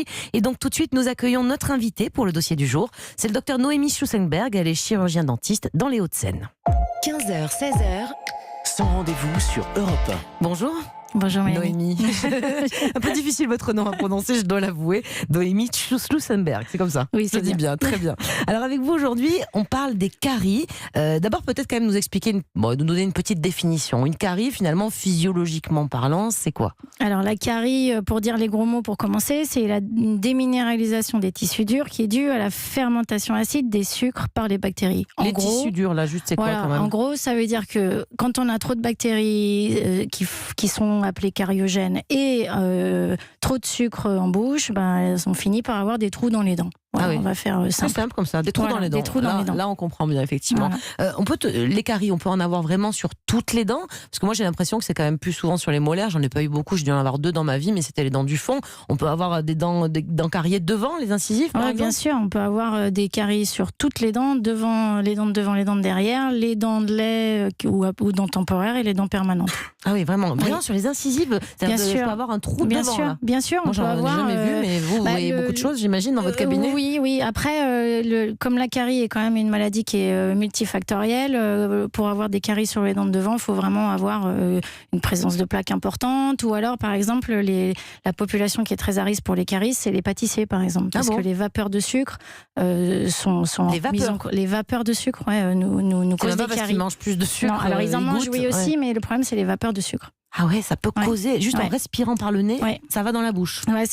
caries. Et donc tout de suite, nous accueillons notre invité pour le dossier du jour. C'est le docteur Noémie Schussenberg, elle est chirurgien dentiste dans les Hauts-de-Seine. 15h, 16h. Sans rendez-vous sur Europe 1. Bonjour. Bonjour Noémie. Un peu difficile votre nom à prononcer, je dois l'avouer. Noémie Schussenberg, c'est comme ça. Oui, je le dis bien, très bien. Alors avec vous aujourd'hui, on parle des caries. D'abord peut-être quand même nous expliquer, nous donner une petite définition. Une carie, finalement, physiologiquement parlant, c'est quoi ? Alors la carie, pour dire les gros mots pour commencer, c'est la déminéralisation des tissus durs qui est due à la fermentation acide des sucres par les bactéries. Tissus durs, là, juste c'est voilà, quoi quand même ? En gros, ça veut dire que quand on a trop de bactéries qui sont appelées cariogènes et trop de sucre en bouche, on finit par avoir des trous dans les dents. Voilà, on va faire simple. C'est simple comme ça, des trous dans les dents. Des trous dans les dents. Là, on comprend bien, effectivement. Voilà. Les caries, on peut en avoir vraiment sur toutes les dents ? Parce que moi, j'ai l'impression que c'est quand même plus souvent sur les molaires. J'en ai pas eu beaucoup, j'ai dû en avoir 2 dans ma vie, mais c'était les dents du fond. On peut avoir des dents cariées devant, les incisives, par exemple ? Bien sûr, on peut avoir des caries sur toutes les dents, devant, les dents de devant, les dents de derrière, les dents de lait ou dents temporaires et les dents permanentes. Ah oui, vraiment sur les incisives, bien sûr. On peut avoir un trou devant, là. Bien sûr, moi, on peut avoir... J'en ai jamais vu, mais vous voyez beaucoup de choses, j'imagine, dans votre cabinet ? Oui. Après, comme la carie est quand même une maladie qui est multifactorielle, pour avoir des caries sur les dents de devant, il faut vraiment avoir une présence de plaques importante. Ou alors, par exemple, la population qui est très à risque pour les caries, c'est les pâtissiers, par exemple. Parce que les vapeurs de sucre sont les vapeurs de sucre nous causent des caries. Parce qu'ils mangent plus de sucre. Non, alors ils en mangent, aussi, mais le problème, c'est les vapeurs de sucre. Ah ouais, ça peut causer, juste en respirant par le nez, ça va dans la bouche. Ouais,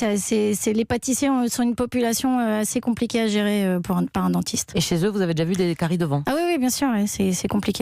les pâtissiers sont une population assez compliquée à gérer par un dentiste. Et chez eux, vous avez déjà vu des caries devant ? Ah oui, bien sûr, c'est compliqué.